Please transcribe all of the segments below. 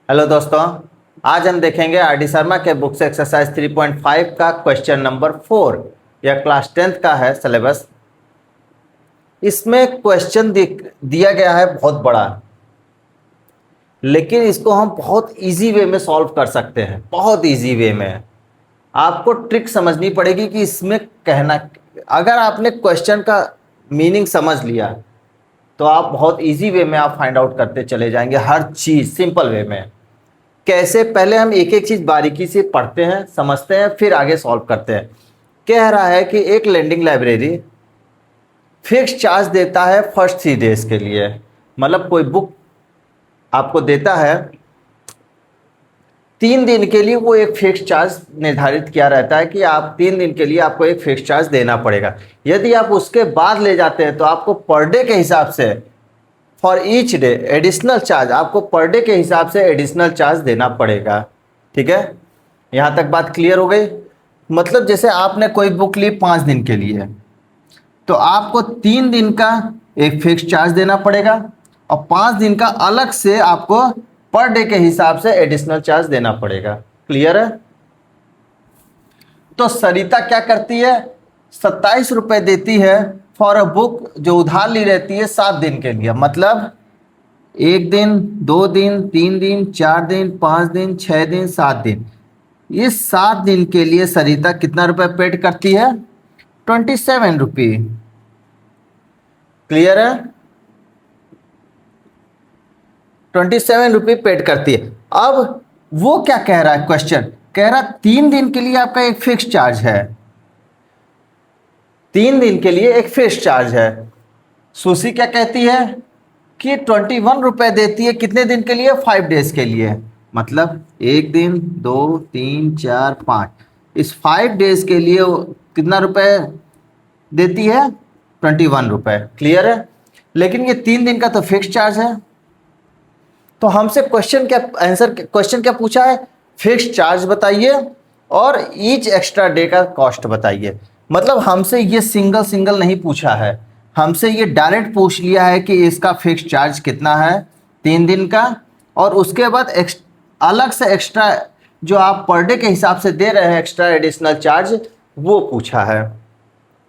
Hello दोस्तों, आज हम देखेंगे आर डी शर्मा के बुक से एक्सरसाइज 3.5 का क्वेश्चन नंबर 4। यह क्लास 10th का है सिलेबस। इसमें क्वेश्चन दिया गया है बहुत बड़ा, लेकिन इसको हम बहुत इजी वे में सॉल्व कर सकते हैं। बहुत इजी वे में आपको ट्रिक समझनी पड़ेगी कि इसमें कहना, अगर आपने क्वेश्चन का मीनिंग समझ लिया तो आप बहुत इजी वे में आप फाइंड आउट करते चले जाएंगे। हर चीज़ सिंपल वे में कैसे, पहले हम एक एक चीज बारीकी से पढ़ते हैं, समझते हैं, फिर आगे सॉल्व करते हैं। कह रहा है कि एक लेंडिंग लाइब्रेरी फिक्स चार्ज देता है फर्स्ट 3 डेज के लिए। मतलब कोई बुक आपको देता है 3 दिन के लिए, वो एक फिक्स चार्ज निर्धारित किया रहता है कि आप 3 दिन के लिए आपको एक फिक्स चार्ज देना पड़ेगा। यदि आप उसके बाद ले जाते हैं तो आपको पर डे के हिसाब से, for each day additional charge, आपको पर डे के हिसाब से एडिशनल चार्ज देना पड़ेगा। ठीक है, यहाँ तक बात क्लियर हो गई। मतलब जैसे आपने कोई बुक ली 5 दिन के लिए, तो आपको 3 दिन का एक फिक्स चार्ज देना पड़ेगा और 5 दिन का अलग से आपको पर डे के हिसाब से एडिशनल चार्ज देना पड़ेगा। क्लियर है? तो सरिता क्या करती है, 27 रुपये देती है फॉर अ बुक जो उधार ली रहती है 7 दिन के लिए। मतलब 1 दिन, 2 दिन, 3 दिन, 4 दिन, 5 दिन, 6 दिन, 7 दिन। इस 7 दिन के लिए सरिता कितना रुपए पेड करती है? 27 रुपये। क्लियर है? 27 रुपये पेड करती है। अब वो क्या कह रहा है, क्वेश्चन कह रहा 3 दिन के लिए आपका एक फिक्स चार्ज है। 3 दिन के लिए एक फिक्स चार्ज है। सुशी क्या कहती है कि 21 रुपये देती है कितने दिन के लिए? 5 डेज के लिए। मतलब 1 दिन, 2, 3, 4, 5, इस 5 डेज के लिए कितना रुपए देती है? 21 रुपये। क्लियर है? लेकिन ये 3 दिन का तो फिक्स चार्ज है। तो हमसे क्वेश्चन क्या पूछा है? फिक्स चार्ज बताइए और ईच एक्स्ट्रा डे का कॉस्ट बताइए। मतलब हमसे ये सिंगल सिंगल नहीं पूछा है, हमसे ये डायरेक्ट पूछ लिया है कि इसका फिक्स चार्ज कितना है 3 दिन का, और उसके बाद अलग से एक्स्ट्रा जो आप पर डे के हिसाब से दे रहे हैं एक्स्ट्रा एडिशनल चार्ज, वो पूछा है।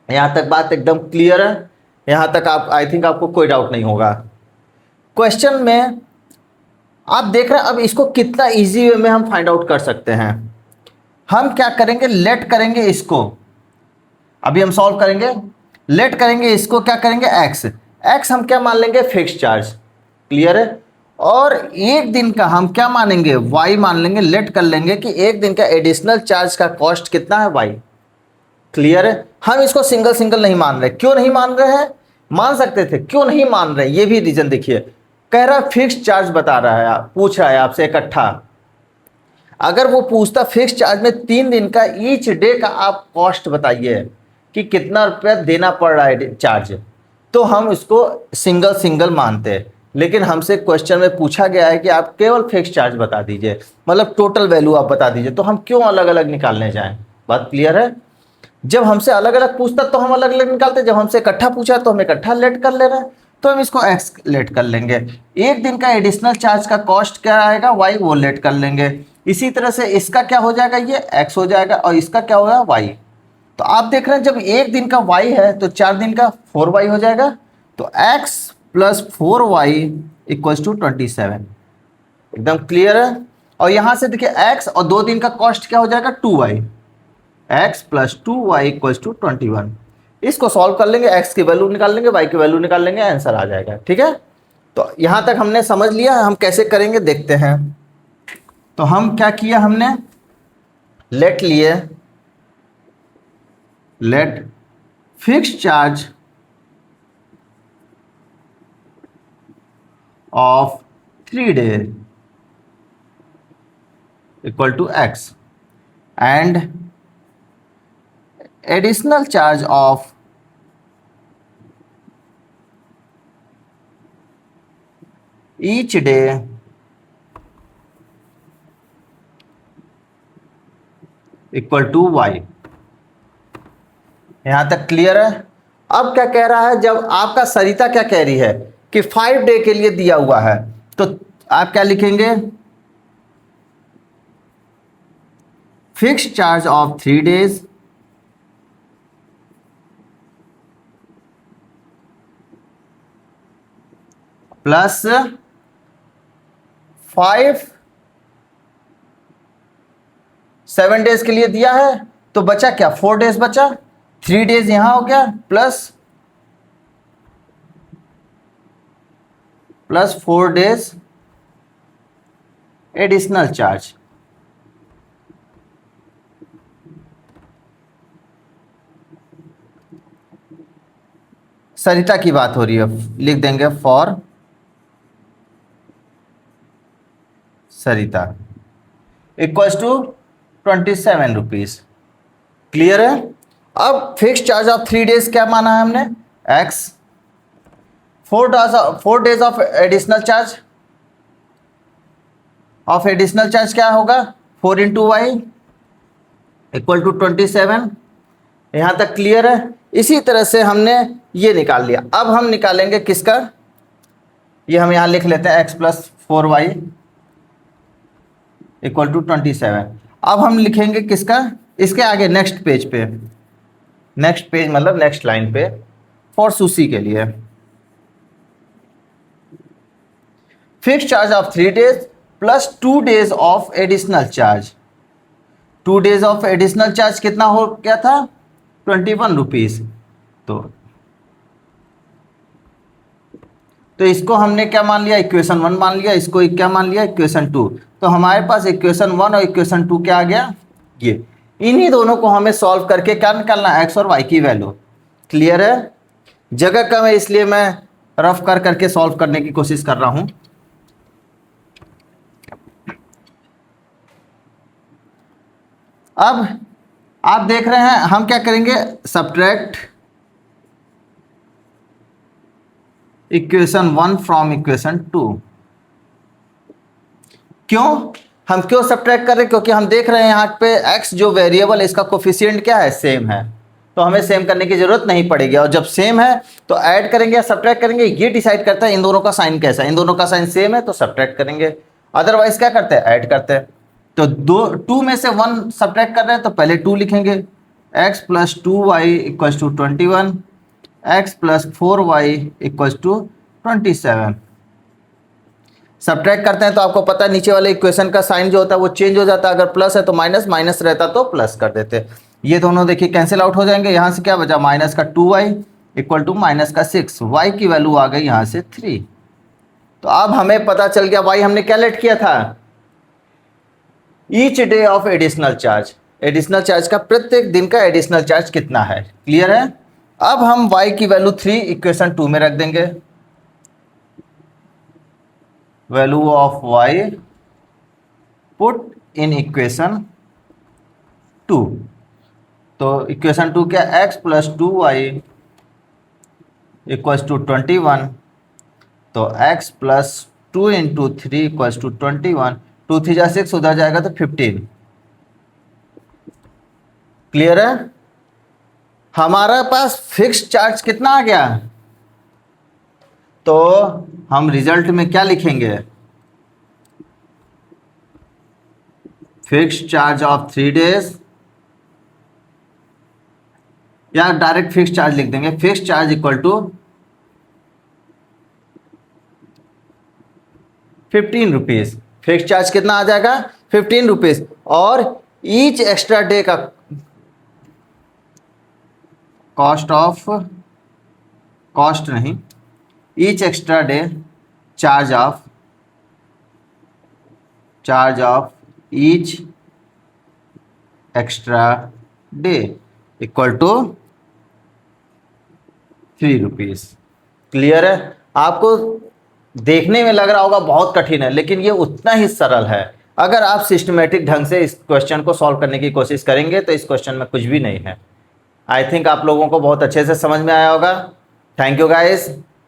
यहाँ तक बात एकदम क्लियर है? यहाँ तक आप, आई थिंक आपको कोई डाउट नहीं होगा। क्वेश्चन में आप देख रहे हैं, अब इसको कितना इजी वे में हम फाइंड आउट कर सकते हैं। हम क्या करेंगे, लेट करेंगे इसको, अभी हम सॉल्व करेंगे। लेट करेंगे इसको, क्या करेंगे, एक्स हम क्या मान लेंगे? Fix charge. क्लियर है? और 1 दिन का हम क्या मानेंगे? वाई मान लेंगे। लेट कर लेंगे कि 1 दिन का एडिशनल चार्ज का कॉस्ट कितना है? वाई। क्लियर है? हम इसको सिंगल सिंगल नहीं मान रहे। क्यों नहीं मान रहे हैं? मान सकते थे, क्यों नहीं मान रहे? ये भी रीजन देखिए। कह रहा फिक्स चार्ज बता रहा है, पूछ रहा है आपसे इकट्ठा। अगर वो पूछता फिक्स चार्ज में 3 दिन का ईच डे का आप कॉस्ट बताइए कि कितना रुपया देना पड़ रहा है चार्ज, तो हम इसको सिंगल सिंगल मानते। लेकिन हमसे क्वेश्चन में पूछा गया है कि आप केवल फिक्स चार्ज बता दीजिए, मतलब टोटल वैल्यू आप बता दीजिए, तो हम क्यों अलग अलग निकालने जाएं? बात क्लियर है? जब हमसे अलग अलग पूछता तो हम अलग अलग निकालते, जब हमसे इकट्ठा पूछा तो हम इकट्ठा लेट कर ले रहे हैं, तो हम इसको एक्स लेट कर लेंगे। 1 दिन का एडिशनल चार्ज का कॉस्ट क्या आएगा? वाई, वो लेट कर लेंगे। इसी तरह से इसका क्या हो जाएगा? ये एक्स हो जाएगा, और इसका क्या होगा? वाई। तो आप देख रहे हैं जब 1 दिन का वाई है तो 4 दिन का 4y हो जाएगा। तो x plus 4y equals to 27। एकदम क्लियर है? और यहां से देखिए x और 2 दिन का कॉस्ट क्या हो जाएगा? 2y। x plus 2y equals to 21। इसको सॉल्व कर लेंगे, x की वैल्यू निकाल लेंगे, y की वैल्यू निकाल लेंगे, आंसर आ जाएगा। ठीक है? तो यहां तक हमने समझ लिया। हम कैसे करेंगे देखते हैं। तो हम क्या किया, हमने लेट लिए, late fix charge of 3 days equal to x and additional charge of each day equal to y। यहां तक क्लियर है? अब क्या कह रहा है, जब आपका सरिता क्या कह रही है कि 5 डे के लिए दिया हुआ है, तो आप क्या लिखेंगे? Fix charge of 3 days plus 7 days के लिए दिया है, तो बचा क्या, 4 डेज बचा, 3 डेज यहां हो गया plus 4 days additional charge. Sarita की बात हो रही है, लिख देंगे for Sarita equals to 27 rupees. Clear है। अब फिक्स चार्ज ऑफ 3 डेज क्या माना है हमने, x, 4 days of additional charge क्या होगा, 4 इंटू वाई इक्वल टू 27। यहां तक क्लियर है। इसी तरह से हमने ये निकाल लिया। अब हम निकालेंगे किसका, ये हम यहां लिख लेते हैं, x plus 4y equal to 27। अब हम लिखेंगे किसका, इसके आगे नेक्स्ट पेज पे, नेक्स्ट पेज मतलब नेक्स्ट लाइन पे, फॉर सुशी के लिए fix charge of 3 days plus 2 days of additional charge. 2 days of additional charge कितना हो गया था, 21 रुपीज। तो इसको हमने क्या मान लिया, इक्वेशन 1 मान लिया, इसको क्या मान लिया, इक्वेशन 2। तो हमारे पास इक्वेशन 1 और इक्वेशन 2 क्या आ गया, ये। इन्हीं दोनों को हमें सॉल्व करके क्या निकालना है, एक्स और वाई की वैल्यू। क्लियर है। जगह कम है इसलिए मैं रफ करके सॉल्व करने की कोशिश कर रहा हूं। अब आप देख रहे हैं हम क्या करेंगे, सब्ट्रैक्ट इक्वेशन 1 फ्रॉम इक्वेशन 2। हम क्यों सब्ट्रैक्ट कर रहे हैं, क्योंकि हम देख रहे हैं यहाँ पे x जो वेरिएबल है इसका कोफिशिएंट क्या है, सेम है, तो हमें सेम करने की जरूरत नहीं पड़ेगी। और जब सेम है तो ऐड करेंगे या सब्ट्रैक्ट करेंगे, ये डिसाइड करता है इन दोनों का साइन कैसा है। इन दोनों का साइन सेम है तो सब्ट्रैक्ट करेंगे, अदरवाइज क्या करते हैं, ऐड करते हैं। तो 2 में से 1 सब्ट्रैक्ट कर रहे हैं तो पहले 2 लिखेंगे, x plus 2y equals to 21, x plus 4y equals to 27। Subtract करते हैं तो आपको पता है नीचे वाले इक्वेशन का साइन जो होता है वो चेंज हो जाता है, अगर प्लस है तो माइनस, माइनस रहता तो प्लस कर देते। ये दोनों देखिए कैंसिल आउट हो जाएंगे। यहाँ से क्या बचा, माइनस का 2y इक्वल टू माइनस का 6, y की वैल्यू आ गई यहाँ से 3। तो अब हमें पता चल गया y हमने क्या लेट किया था, each day of additional charge. Additional charge का प्रत्येक दिन का एडिशनल चार्ज कितना है। क्लियर है। अब हम y की वैल्यू 3 इक्वेशन 2 में रख देंगे, value of y put in equation 2। तो इक्वेशन 2 क्या, x plus 2y equals to 21, तो x plus 2 into 3 equals to 21, 2 3 जा 6 उधर जाएगा तो 15। क्लियर है। हमारा पास फिक्स्ड चार्ज कितना आ गया, तो हम रिजल्ट में क्या लिखेंगे, फिक्स्ड चार्ज ऑफ 3 डेज, या डायरेक्ट फिक्स्ड चार्ज लिख देंगे, fixed charge equal to 15 rupees. Fixed charge कितना आ जाएगा, 15 रुपीज। और ईच एक्स्ट्रा डे का कॉस्ट नहीं, each extra day charge of each extra day equal to 3 rupees. Clear है। आपको देखने में लग रहा होगा बहुत कठिन है, लेकिन ये उतना ही सरल है। अगर आप सिस्टमेटिक ढंग से इस क्वेश्चन को सॉल्व करने की कोशिश करेंगे तो इस क्वेश्चन में कुछ भी नहीं है। आई थिंक आप लोगों को बहुत अच्छे से समझ में आया होगा। Thank you guys.